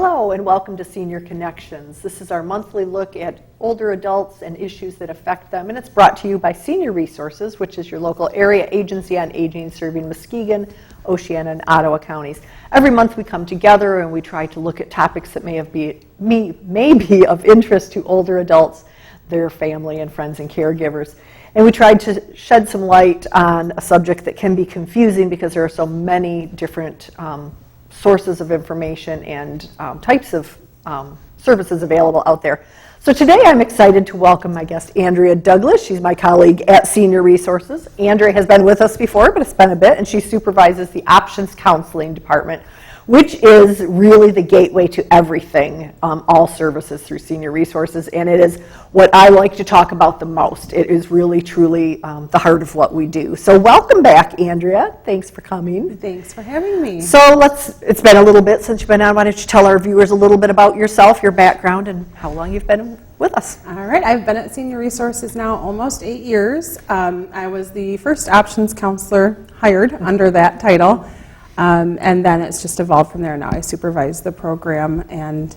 Hello and welcome to Senior Connections. This is our monthly look at older adults and issues that affect them, and it's brought to you by Senior Resources, which is your local area agency on aging serving Muskegon, Oceana, and Ottawa counties. Every month we come together and we try to look at topics that may be of interest to older adults, their family and friends and caregivers. And we tried to shed some light on a subject that can be confusing because there are so many different sources of information and types of services available out there. So today I'm excited to welcome my guest, Andrea Douglas. She's my colleague at Senior Resources. Andrea has been with us before, but it's been a bit, and she supervises the Options Counseling Department, which is really the gateway to everything, all services through Senior Resources, and it is what I like to talk about the most. It is really, truly the heart of what we do. So welcome back, Andrea. Thanks for coming. Thanks for having me. So it's been a little bit since you've been on. Why don't you tell our viewers a little bit about yourself, your background, and how long you've been with us? All right, I've been at Senior Resources now almost 8 years. I was the first options counselor hired under that title. And then it's just evolved from there. Now I supervise the program and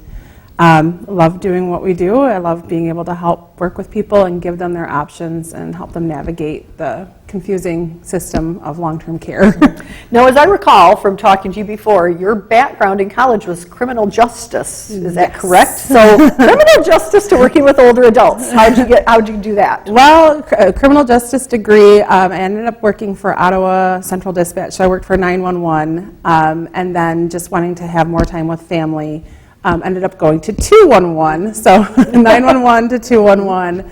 love doing what we do. I love being able to help work with people and give them their options and help them navigate the confusing system of long-term care. Now, as I recall from talking to you before, your background in college was criminal justice. Is that correct? So criminal justice to working with older adults. How'd you do that? Well, a criminal justice degree. I ended up working for Ottawa Central Dispatch. So I worked for 911, and then just wanting to have more time with family. Ended up going to 211, so 911 to 211.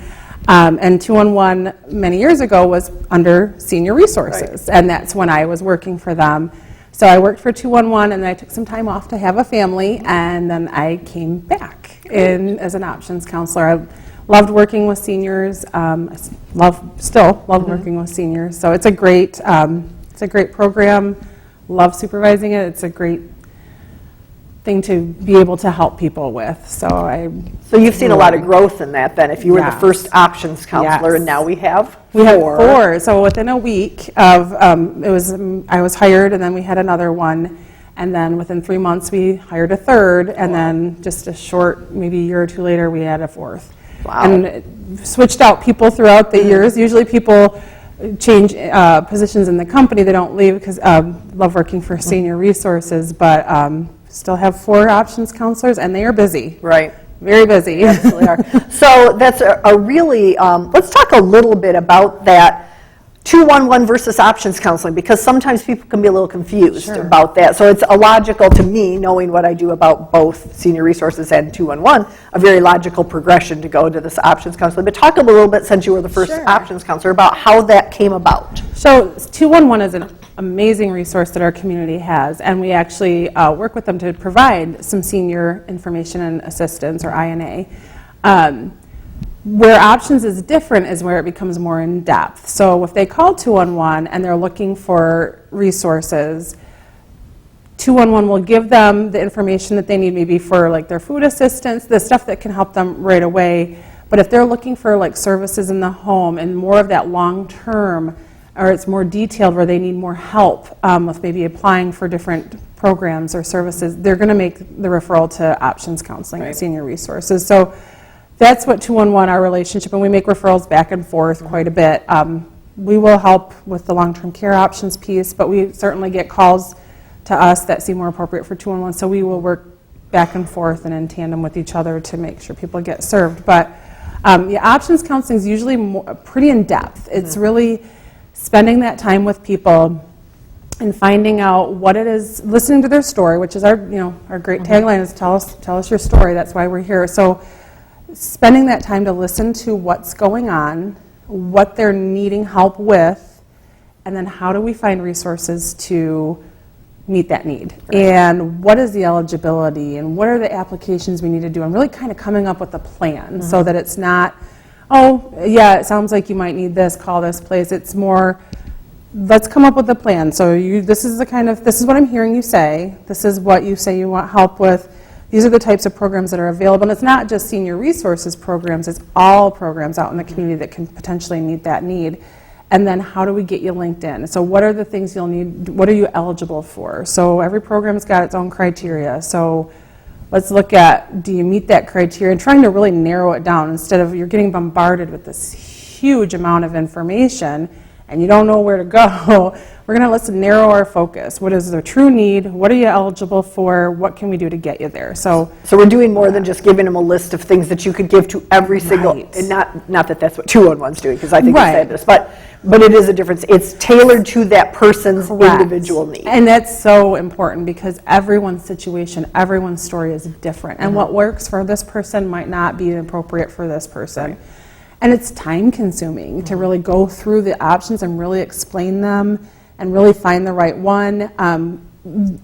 And 211 many years ago was under Senior Resources, right. And that's when I was working for them. So I worked for 211, and then I took some time off to have a family, and then I came back in as an options counselor. I loved working with seniors. Still love working with seniors. So it's a great program. Love supervising it. It's a great thing to be able to help people with. So you've seen a lot of growth in that then, if you were the first options counselor, and now we have four. So within a week of, I was hired, and then we had another one, and then within 3 months we hired a third, and then just a short, maybe a year or two later, we had a fourth. Wow. And switched out people throughout the years. Usually people change positions in the company. They don't leave because love working for Senior Resources, but still have 4 options counselors, and they are busy. Right. Very busy. Yes, they are. So that's a really, let's talk a little bit about that 211 versus options counseling, because sometimes people can be a little confused about that. So it's illogical to me, knowing what I do about both Senior Resources and 211, a very logical progression to go to this options counseling. But talk a little bit, since you were the first options counselor, about how that came about. So 211 is an amazing resource that our community has, and we actually work with them to provide some senior information and assistance, or INA. Where options is different is where it becomes more in depth. So if they call 211 and they're looking for resources, 211 will give them the information that they need, maybe for like their food assistance, the stuff that can help them right away. But if they're looking for like services in the home and more of that long term, or it's more detailed where they need more help with maybe applying for different programs or services, they're going to make the referral to options counseling and Senior Resources. So that's what 211, our relationship, and we make referrals back and forth quite a bit. We will help with the long-term care options piece, but we certainly get calls to us that seem more appropriate for 211, so we will work back and forth and in tandem with each other to make sure people get served. But options counseling is usually pretty in-depth. It's really spending that time with people and finding out what it is, listening to their story, which is our great tagline is tell us your story. That's why we're here. So spending that time to listen to what's going on, what they're needing help with, and then how do we find resources to meet that need, and what is the eligibility, and what are the applications we need to do, and really kind of coming up with a plan so that it's not, oh yeah, it sounds like you might need this, call this place. It's more, let's come up with a plan. So this is what I'm hearing you say, this is what you say you want help with, these are the types of programs that are available. And it's not just Senior Resources programs, it's all programs out in the community that can potentially meet that need. And then how do we get you linked in? So what are the things you'll need, what are you eligible for? So every program's got its own criteria. So let's look at, do you meet that criteria, and trying to really narrow it down instead of you're getting bombarded with this huge amount of information and you don't know where to go. We're going to let's narrow our focus. What is the true need? What are you eligible for? What can we do to get you there? So we're doing more than just giving them a list of things that you could give to every single, Right. and not that that's what 211's doing, because I think Right. it's fabulous, but it is a difference. It's tailored to that person's Correct. individual need. And that's so important because everyone's situation, everyone's story is different. And what works for this person might not be appropriate for this person. Right. And it's time consuming to really go through the options and really explain them and really find the right one.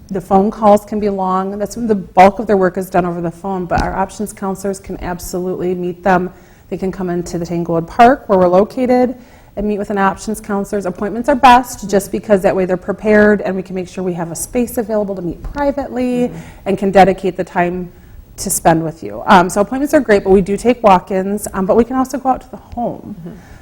The phone calls can be long. That's when the bulk of their work is done over the phone, but our options counselors can absolutely meet them. They can come into the Tanglewood Park where we're located and meet with an options counselors. Appointments are best just because that way they're prepared and we can make sure we have a space available to meet privately and can dedicate the time to spend with you. So appointments are great, but we do take walk-ins, but we can also go out to the home.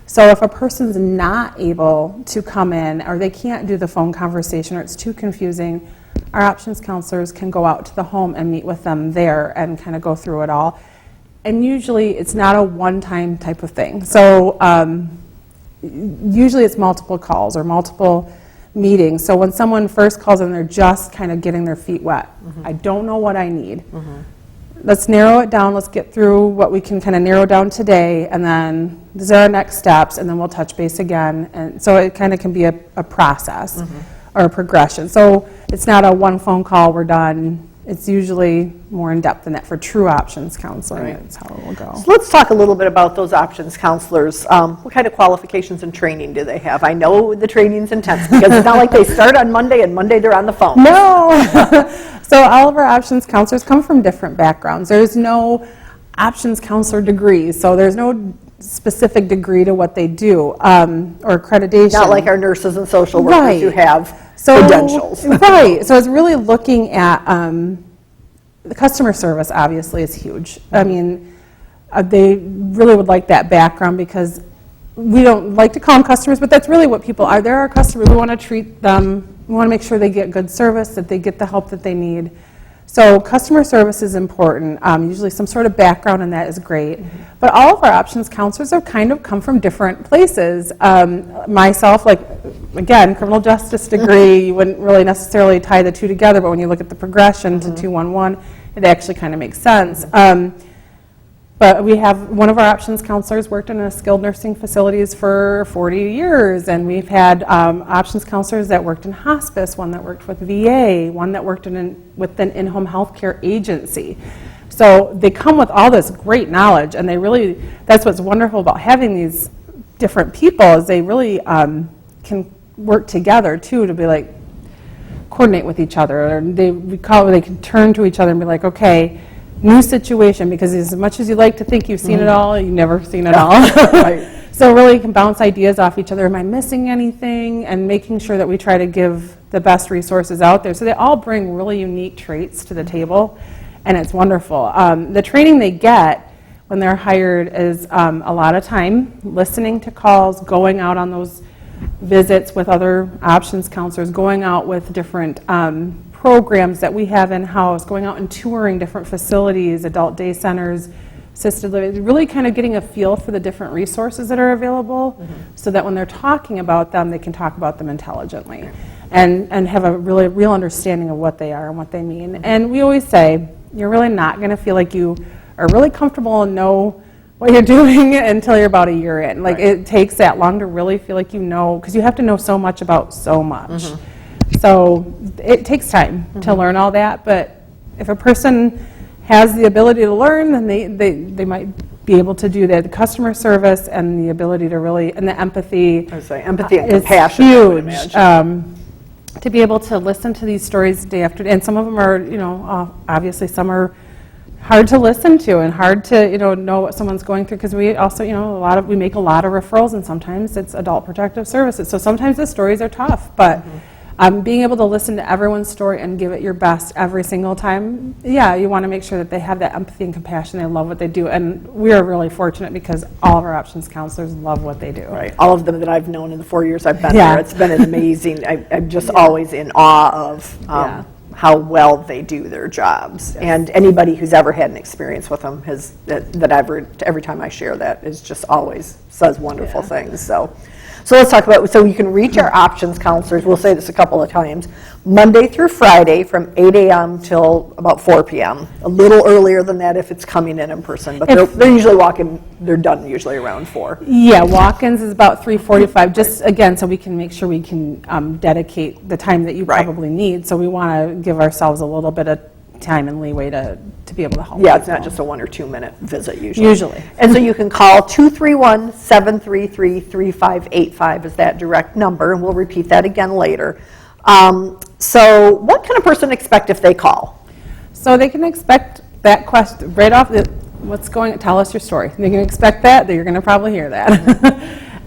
So if a person's not able to come in or they can't do the phone conversation or it's too confusing, our options counselors can go out to the home and meet with them there and kind of go through it all. And usually it's not a one-time type of thing. So usually it's multiple calls or multiple meetings. So when someone first calls and they're just kind of getting their feet wet, I don't know what I need. Let's narrow it down. Let's get through what we can kind of narrow down today, and then these are our next steps, and then we'll touch base again. And so it kind of can be a process or a progression. So it's not a one phone call, we're done. It's usually more in depth than that for true options counseling. Right. That's how it will go. So let's talk a little bit about those options counselors. What kind of qualifications and training do they have? I know the training's intense because it's not like they start on Monday and Monday they're on the phone. No. So all of our options counselors come from different backgrounds. There's no options counselor degrees, so there's no specific degree to what they do or accreditation. Not like our nurses and social workers Right. who have So, credentials. Right. So it's really looking at the customer service. Obviously, is huge. I mean, they really would like that background because we don't like to call them customers, but that's really what people are. They're our customers. We want to treat them. We want to make sure they get good service, that they get the help that they need. So customer service is important. Usually some sort of background in that is great. But all of our options counselors have kind of come from different places. Myself, like, again, criminal justice degree, you wouldn't really necessarily tie the two together, but when you look at the progression to 211, it actually kind of makes sense. But we have one of our options counselors worked in a skilled nursing facilities for 40 years, and we've had options counselors that worked in hospice, one that worked with VA, one that worked with an in-home health care agency. So they come with all this great knowledge, and they really, that's what's wonderful about having these different people, is they really can work together too to be like, coordinate with each other. Or they can turn to each other and be like, okay, new situation, because as much as you like to think you've seen it all, you've never seen it all. Right. So really you can bounce ideas off each other. Am I missing anything? And making sure that we try to give the best resources out there. So they all bring really unique traits to the table, and it's wonderful. The training they get when they're hired is a lot of time listening to calls, going out on those visits with other options counselors, going out with different programs that we have in-house, going out and touring different facilities, adult day centers, assisted living, really kind of getting a feel for the different resources that are available so that when they're talking about them, they can talk about them intelligently and have a really real understanding of what they are and what they mean. And we always say, you're really not going to feel like you are really comfortable and know what you're doing until you're about a year in. Like, it takes that long to really feel like you know, because you have to know so much about so much. So it takes time to learn all that, but if a person has the ability to learn, then they might be able to do that. The customer service and the ability to really, and the empathy. I would say empathy and is compassion, I would huge. imagine. To be able to listen to these stories day after day, and some of them are, obviously some are hard to listen to and hard to, know what someone's going through, because we also, we make a lot of referrals, and sometimes it's adult protective services. So sometimes the stories are tough, but being able to listen to everyone's story and give it your best every single time, you want to make sure that they have that empathy and compassion. They love what they do, and we are really fortunate because all of our options counselors love what they do. Right, all of them that I've known in the 4 years I've been Yeah. there, it's been an amazing. I'm just always in awe of how well they do their jobs. And anybody who's ever had an experience with them every time I share that is just always says wonderful things. So let's talk about, so you can reach our options counselors, we'll say this a couple of times, Monday through Friday from 8 a.m. till about 4 p.m. A little earlier than that if it's coming in person, but they're usually they're done usually around 4. Yeah, walk-ins is about 3:45, just again, so we can make sure we can dedicate the time that you probably need. So we want to give ourselves a little bit of time and leeway to be able to help. Yeah, it's not just a 1 or 2 minute visit usually. Usually. And so you can call 231-733-3585 is that direct number, and we'll repeat that again later. So what can a person expect if they call? So they can expect that question right off tell us your story. They can expect that you're going to probably hear that.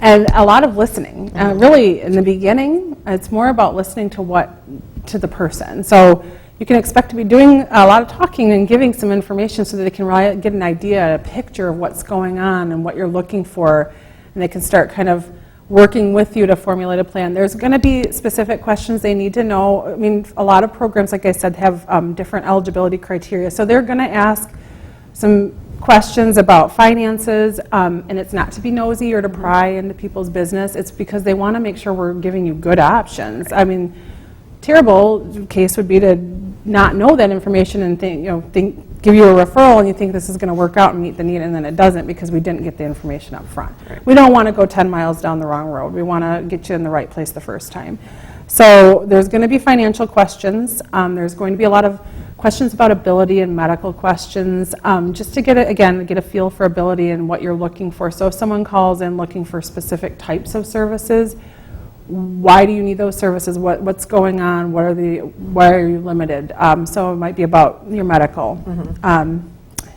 And a lot of listening. Really, in the beginning, it's more about listening to the person. So you can expect to be doing a lot of talking and giving some information so that they can really get an idea, a picture of what's going on and what you're looking for, and they can start kind of working with you to formulate a plan. There's going to be specific questions they need to know. I mean, a lot of programs, like I said, have different eligibility criteria, so they're going to ask some questions about finances, and it's not to be nosy or to pry into people's business. It's because they want to make sure we're giving you good options. I mean, terrible case would be to not know that information and give you a referral and you think this is going to work out and meet the need, and then it doesn't because we didn't get the information up front. Right. We don't want to go 10 miles down the wrong road. We want to get you in the right place the first time. So there's going to be financial questions. There's going to be a lot of questions about ability and medical questions, just to get a feel for ability and what you're looking for. So if someone calls in looking for specific types of services, why do you need those services? What's going on? Why are you limited? So it might be about your medical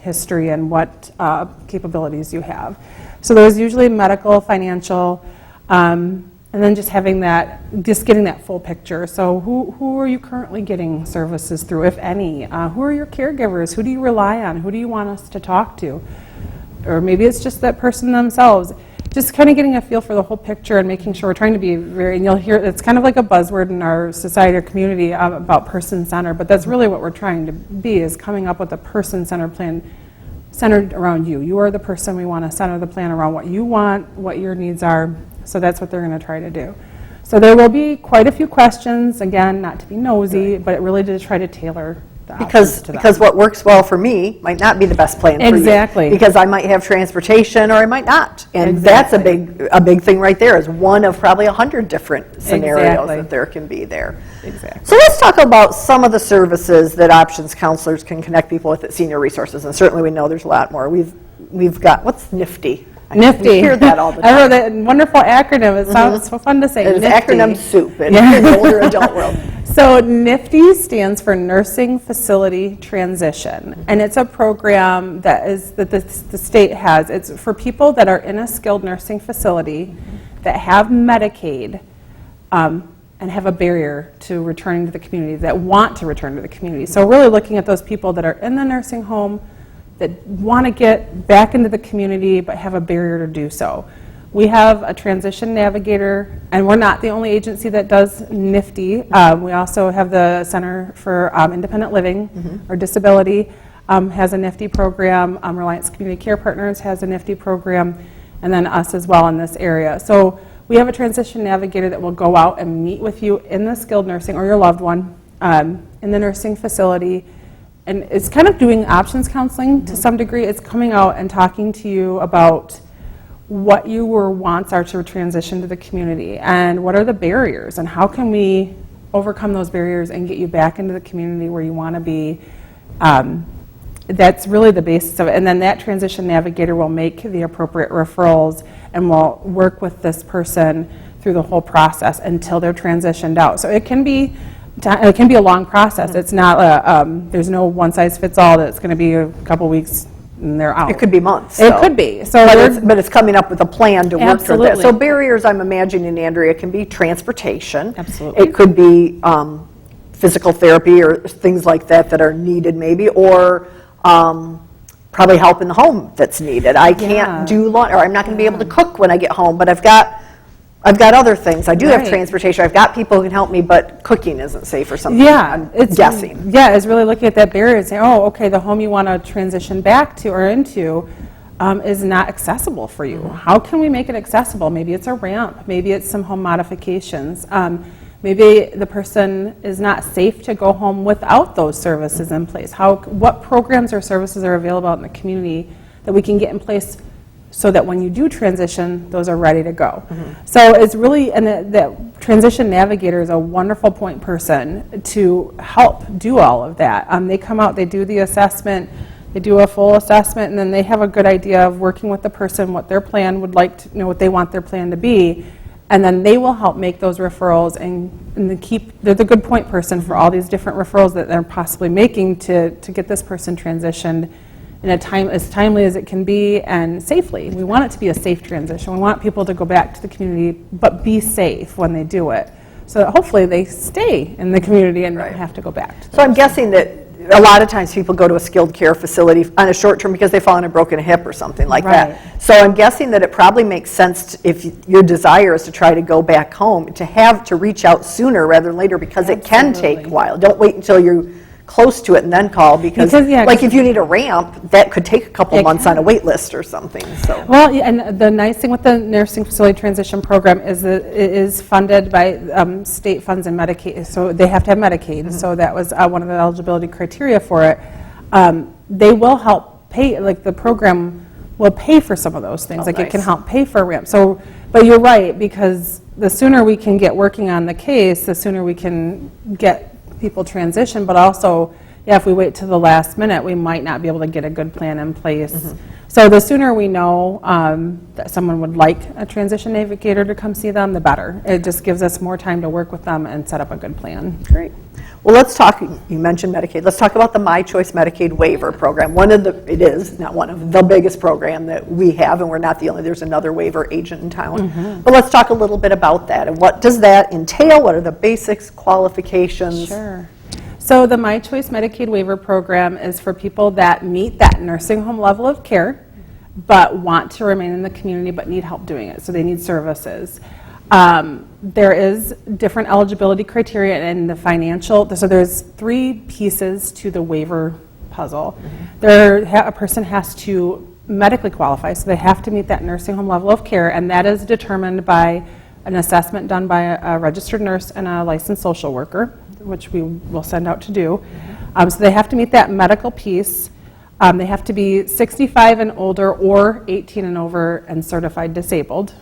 history and what capabilities you have. So there's usually medical, financial, and then just getting that full picture. So who are you currently getting services through, if any? Who are your caregivers? Who do you rely on? Who do you want us to talk to? Or maybe it's just that person themselves. Just kind of getting a feel for the whole picture and making sure we're trying to be and you'll hear, it's kind of like a buzzword in our society or community about person-centered, but that's really what we're trying to be, is coming up with a person-centered plan centered around you. You are the person. We want to center the plan around what you want, what your needs are, so that's what they're going to try to do. So there will be quite a few questions, again, not to be nosy, but really to try to tailor because what works well for me might not be the best plan for you. Exactly. Because I might have transportation or I might not. And that's a big thing right there, is one of probably 100 different scenarios that there can be there. Exactly. So let's talk about some of the services that options counselors can connect people with at Senior Resources. And certainly we know there's a lot more. We've got, what's NIFTY? NIFTY. We hear that all the time. I wrote that wonderful acronym. It sounds so fun to say. It's acronym soup in the older adult world. So NIFTY stands for Nursing Facility Transition, and it's a program that the state has. It's for people that are in a skilled nursing facility that have Medicaid and have a barrier to returning to the community, that want to return to the community. So really looking at those people that are in the nursing home that want to get back into the community but have a barrier to do so. We have a transition navigator, and we're not the only agency that does NIFTY. We also have the Center for Independent Living or Disability has a NIFTY program. Reliance Community Care Partners has a NIFTY program, and then us as well in this area. So we have a transition navigator that will go out and meet with you in the skilled nursing or your loved one in the nursing facility. And it's kind of doing options counseling to some degree. It's coming out and talking to you about what your wants are to transition to the community and what are the barriers and how can we overcome those barriers and get you back into the community where you want to be. That's really the basis of it. And then that transition navigator will make the appropriate referrals and will work with this person through the whole process until they're transitioned out. So it can be a long process. It's not there's no one size fits all that it's going to be a couple weeks and they're out. It could be months. It could be. So but it's coming up with a plan to work through that. So barriers, I'm imagining, Andrea, can be transportation. Absolutely. It could be physical therapy or things like that are needed maybe, or probably help in the home that's needed. I can't do or I'm not going to be able to cook when I get home, but I've got I've got other things. I do have Right. transportation. I've got people who can help me, but cooking isn't safe or something. Yeah, I'm it's guessing. Yeah, it's really looking at that barrier and saying, oh, okay, the home you want to transition back to or into is not accessible for you. How can we make it accessible? Maybe it's a ramp. Maybe it's some home modifications. Maybe the person is not safe to go home without those services in place. What programs or services are available out in the community that we can get in place so that when you do transition, those are ready to go. So it's really, and the Transition Navigator is a wonderful point person to help do all of that. They come out, they do the assessment, they do a full assessment, and then they have a good idea of working with the person, what their plan would like to, what they want their plan to be, and then they will help make those referrals and they're the good point person for all these different referrals that they're possibly making to get this person transitioned in as timely as it can be and safely. We want it to be a safe transition. We want people to go back to the community, but be safe when they do it, so that hopefully they stay in the community and don't have to go back. So I'm guessing that a lot of times people go to a skilled care facility on a short term because they fall on a broken hip or something like that. So I'm guessing that it probably makes sense if your desire is to try to go back home to reach out sooner rather than later, because it can take a while. Don't wait until you're close to it and then call, because like if you need a ramp, that could take a couple months on a wait list or something. So well, and the nice thing with the nursing facility transition program is that it is funded by state funds and Medicaid, so they have to have Medicaid. So that was one of the eligibility criteria for it. They will help pay, like the program will pay for some of those things. It can help pay for a ramp. So, but you're right, because the sooner we can get working on the case, the sooner we can get people transition, but also, if we wait to the last minute, we might not be able to get a good plan in place. So the sooner we know that someone would like a transition navigator to come see them, the better. It just gives us more time to work with them and set up a good plan. Great. Well, let's talk, you mentioned Medicaid. Let's talk about the My Choice Medicaid Waiver program. It is not one of the biggest program that we have, and we're not the only, there's another waiver agent in town. But let's talk a little bit about that, and what does that entail? What are the basics, qualifications? Sure. So the My Choice Medicaid Waiver program is for people that meet that nursing home level of care, but want to remain in the community but need help doing it, so they need services. There is different eligibility criteria and the financial, so there's 3 pieces to the waiver puzzle. A person has to medically qualify, so they have to meet that nursing home level of care, and that is determined by an assessment done by a registered nurse and a licensed social worker, which we will send out to do. So they have to meet that medical piece. They have to be 65 and older or 18 and over and certified disabled.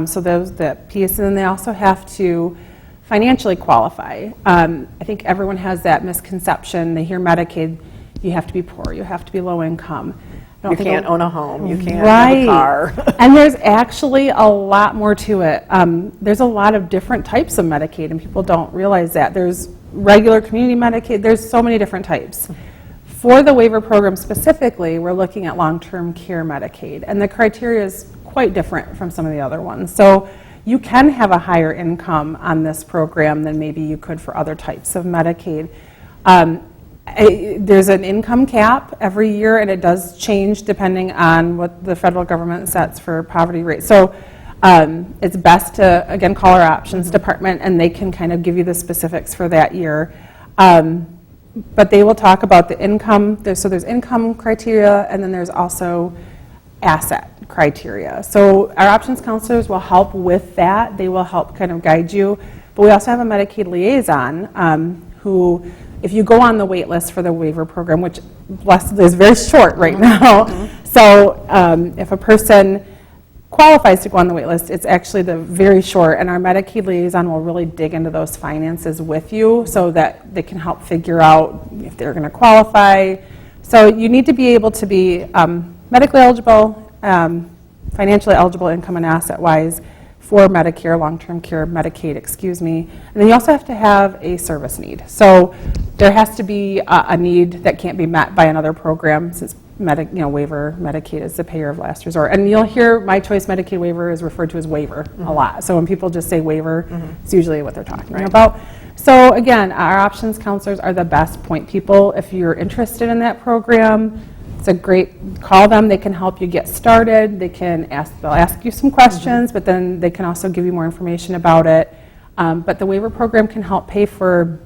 So those that piece, and then they also have to financially qualify. I think everyone has that misconception. They hear Medicaid, you have to be poor, you have to be low income. You can't own a home, you can't have a car. And there's actually a lot more to it. There's a lot of different types of Medicaid, and people don't realize that. There's regular community Medicaid, there's so many different types. For the waiver program specifically, we're looking at long-term care Medicaid, and the criteria is quite different from some of the other ones. So you can have a higher income on this program than maybe you could for other types of Medicaid. There's an income cap every year, and it does change depending on what the federal government sets for poverty rate. So it's best to, again, call our options department, and they can kind of give you the specifics for that year. But they will talk about the income. So there's income criteria, and then there's also asset criteria. So our options counselors will help with that. They will help kind of guide you. But we also have a Medicaid liaison who, if you go on the wait list for the waiver program, which blessedly is very short right now, so if a person qualifies to go on the wait list, it's actually the very short, and our Medicaid liaison will really dig into those finances with you so that they can help figure out if they're going to qualify. So you need to be able to be medically eligible, financially eligible, income and asset-wise for Medicare, long-term care, Medicaid, excuse me. And then you also have to have a service need. So there has to be a need that can't be met by another program, since waiver, Medicaid is the payer of last resort. And you'll hear My Choice Medicaid Waiver is referred to as waiver a lot. So when people just say waiver, it's usually what they're talking about. So again, our options counselors are the best point people if you're interested in that program. It's a great, call them, they can help you get started, they'll ask you some questions, but then they can also give you more information about it. But the waiver program can help pay for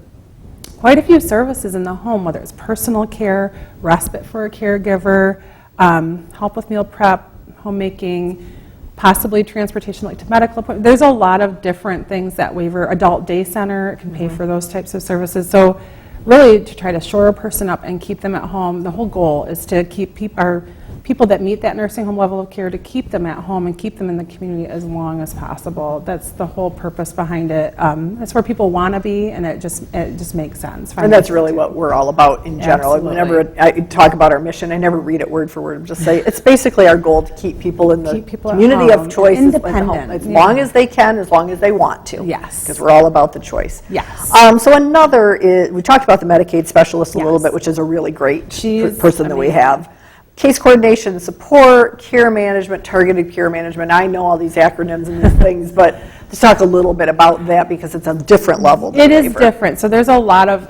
quite a few services in the home, whether it's personal care, respite for a caregiver, help with meal prep, homemaking, possibly transportation like to medical appointments. There's a lot of different things that waiver, adult day center can pay for those types of services. So really to try to shore a person up and keep them at home, the whole goal is to keep people that meet that nursing home level of care, to keep them at home and keep them in the community as long as possible. That's the whole purpose behind it. That's where people want to be, and it just makes sense. And that's really what we're all about in general. Absolutely. Whenever I talk about our mission, I never read it word for word. Just say it's basically our goal to keep people in the community of choice independent, as long as they can, as long as they want to. Yes. Because we're all about the choice. Yes. So another is, we talked about the Medicaid specialist a little Yes. bit, which is a really great She's person that we amazing. have. Case coordination, support, care management, targeted care management. I know all these acronyms and these things, but let's talk a little bit about that because it's a different level than It is waiver. different. So there's a lot of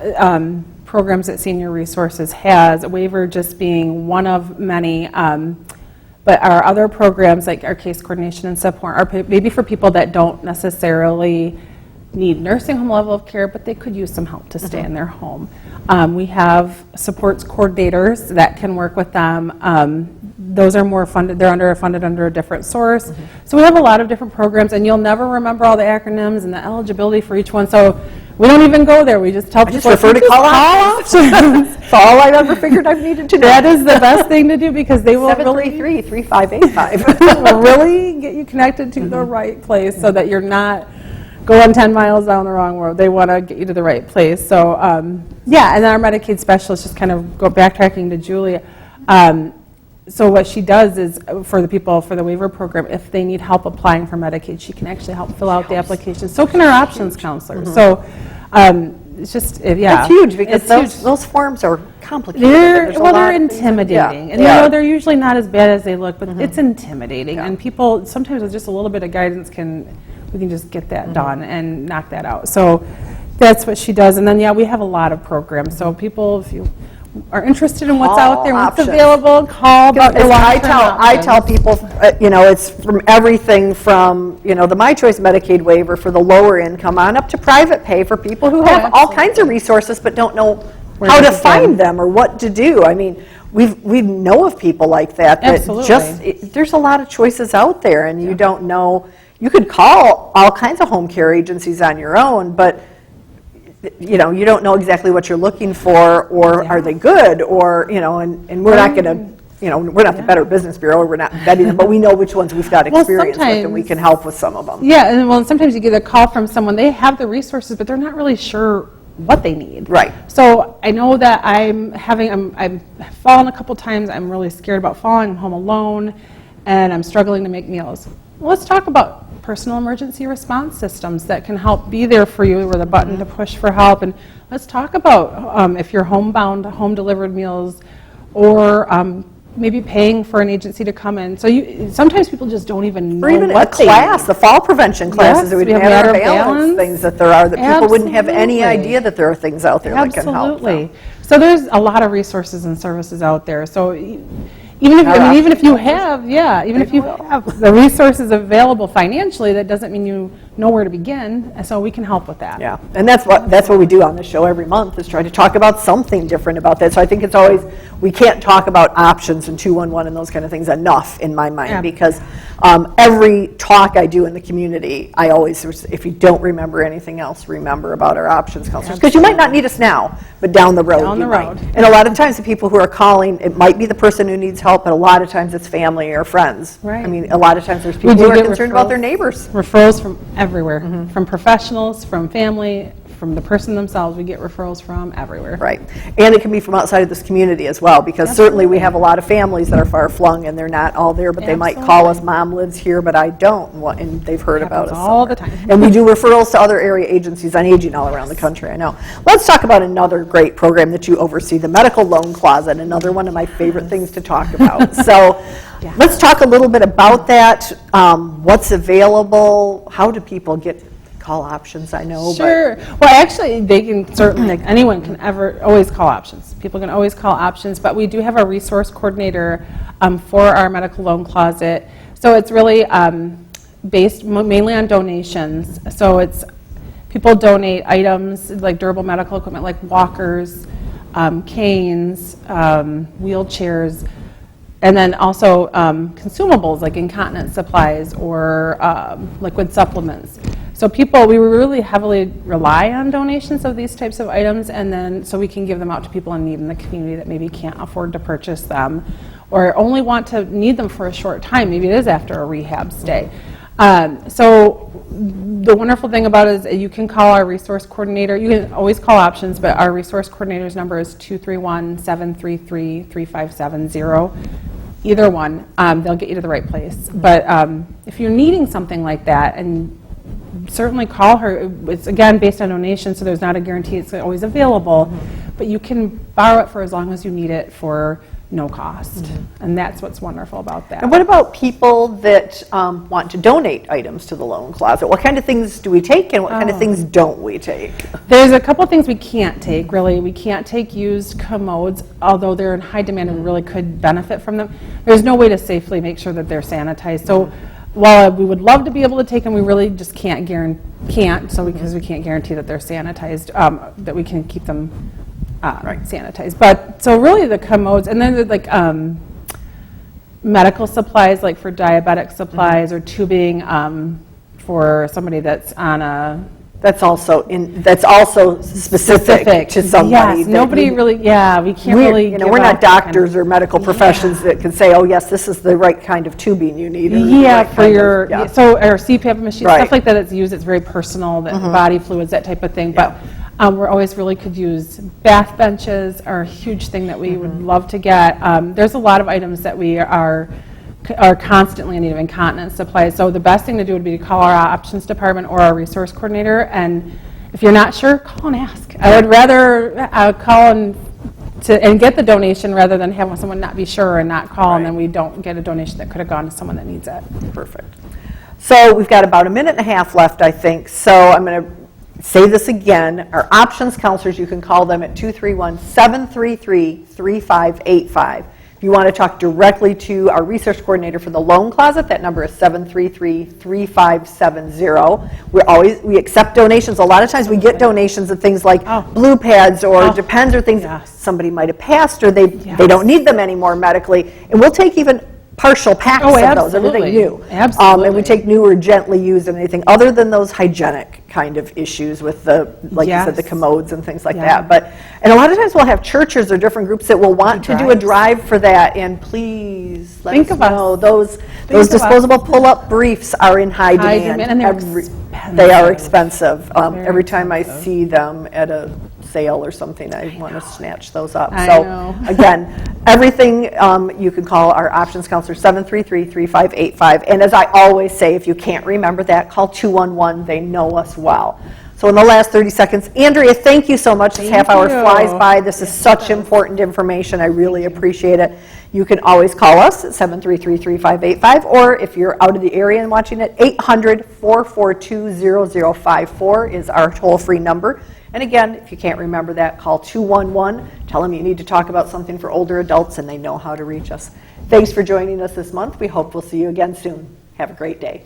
programs that Senior Resources has, Waiver just being one of many. But our other programs, like our case coordination and support, are maybe for people that don't necessarily need nursing home level of care, but they could use some help to stay in their home. We have supports coordinators that can work with them. Those are more funded, they're funded under a different source. So we have a lot of different programs, and you'll never remember all the acronyms and the eligibility for each one. So we don't even go there. We just tell people, just refer to call options. That's all I've ever figured I've needed to know. That is the best thing to do because they will really 733-3585. will really get you connected to the right place so that you're not going 10 miles down the wrong road. They want to get you to the right place. So, yeah, and our Medicaid specialist, just kind of backtracking to Julia. So what she does is, for the people, for the waiver program, if they need help applying for Medicaid, she can actually help fill out the application. So can our options counselor. So it's just, yeah. It's huge because It's huge. those forms are complicated. They're There's a lot of things that- intimidating, and yeah. they're usually not as bad as they look, but it's intimidating. And people, sometimes with just a little bit of guidance, we can just get that done and knock that out. So that's what she does. And then, yeah, we have a lot of programs. So people, if you are interested in what's out there, what's Options. available, call about your long-term I tell options. people, it's from everything from, the My Choice Medicaid waiver for the lower income on up to private pay for people who have all kinds of resources but don't know how to find them or what to do. I mean, we know of people like that Absolutely. there's a lot of choices out there and you don't know. You could call all kinds of home care agencies on your own, but you don't know exactly what you're looking for, or are they good, or and we're not going to, we're not the Better Business Bureau, we're not vetting them, but we know which ones we've got experience with, and we can help with some of them. Yeah, and sometimes you get a call from someone, they have the resources, but they're not really sure what they need. Right. So I know that I've fallen a couple times. I'm really scared about falling. I'm home alone, and I'm struggling to make meals. Well, let's talk about personal emergency response systems that can help be there for you with a button to push for help. And let's talk about if you're homebound, home delivered meals, or maybe paying for an agency to come in. So sometimes people just don't even know Or even what a class, the fall prevention classes, that we we have have matter of balance things that there are, that people wouldn't have any Absolutely. idea that there are things out there that can help them. Absolutely. So there's a lot of resources and services out there. So even if you have the resources available financially, that doesn't mean you know where to begin. So we can help with that. Yeah, and that's what we do on the show every month, is try to talk about something different about that. So I think it's always, we can't talk about options and 211 and those kind of things enough in my mind, because every talk I do in the community, I always, if you don't remember anything else, remember about our options counselors, because you might not need us now, but down the road you might. And a lot of times the people who are calling, it might be the person who needs help, but a lot of times it's family or friends. Right. I mean, a lot of times there's people who are concerned about their neighbors. Referrals from everywhere, from professionals, from family, from the person themselves. We get referrals from everywhere. Right. And it can be from outside of this community as well, because certainly we have a lot of families that are far flung and they're not all there, but they might call us, Mom lives here, but I don't, and they've heard about us all the somewhere. time. And we do referrals to other area agencies on aging all around the country, I know. Let's talk about another great program that you oversee, the Medical Loan Closet, another one of my favorite things to talk about. So let's talk a little bit about that, what's available, how do people get call options, I know. Sure. Well, actually, they can certainly, like, anyone can always call options. People can always call options, but we do have a resource coordinator for our medical loan closet. So it's really based mainly on donations. So it's people donate items like durable medical equipment like walkers, canes, wheelchairs, and then also consumables like incontinence supplies or liquid supplements. So we really heavily rely on donations of these types of items, and then so we can give them out to people in need in the community that maybe can't afford to purchase them or only need them for a short time. Maybe it is after a rehab stay. So the wonderful thing about it is you can call our resource coordinator. You can always call options, but our resource coordinator's number is 231-733-3570. Either one, they'll get you to the right place. But if you're needing something like that, and certainly call her. It's, again, based on donation, so there's not a guarantee it's always available, but you can borrow it for as long as you need it for no cost. And that's what's wonderful about that. And what about people that want to donate items to the loan closet? What kind of things do we take, and what kind of things don't we take? There's a couple things we can't take, really. We can't take used commodes, although they're in high demand and we really could benefit from them. There's no way to safely make sure that they're sanitized. So while we would love to be able to take them, we really just can't because we can't guarantee that they're sanitized, that we can keep them sanitized. But so really the commodes, and then like medical supplies, like for diabetic supplies or tubing for somebody that's on a. That's also specific to somebody. Yes, nobody really. Yeah, we can't really. We're not doctors or medical professions that can say, "Oh, yes, this is the right kind of tubing you need." For your so our CPAP machine, stuff like that. It's used. It's very personal. That body fluids, that type of thing. But we're always really could use bath benches are a huge thing that we would love to get. There's a lot of items that we are constantly in need of incontinence supplies. So the best thing to do would be to call our options department or our resource coordinator. And if you're not sure, call and ask. I would rather call and get the donation rather than have someone not be sure and not call, and then we don't get a donation that could have gone to someone that needs it. Perfect. So we've got about a minute and a half left, I think. So I'm going to say this again. Our options counselors, you can call them at 231-733-3585. If you want to talk directly to our research coordinator for the loan closet, that number is 733-3570. We accept donations. A lot of times we get donations of things like blue pads or Depends or things somebody might have passed or they don't need them anymore medically. And we'll take even partial packs of those, everything new. Absolutely. And we take new or gently used and anything other than those hygienic kind of issues with the, like you said, the commodes and things like that. And a lot of times we'll have churches or different groups that will want to do a drive for that, and please let us know. Those disposable pull-up briefs are in high demand. And they are expensive. Every time I see them at a sale or something, I want to snatch those up. So again, everything you can call our options counselor 733-3585. And as I always say, if you can't remember that, call 211. They know us well. So in the last 30 seconds, Andrea, thank you so much. This half hour flies by. This is such important information. I really appreciate it. You can always call us at 733-3585, or if you're out of the area and watching it, 800-442-0054 is our toll-free number. And again, if you can't remember that, call 211. Tell them you need to talk about something for older adults, and they know how to reach us. Thanks for joining us this month. We hope we'll see you again soon. Have a great day.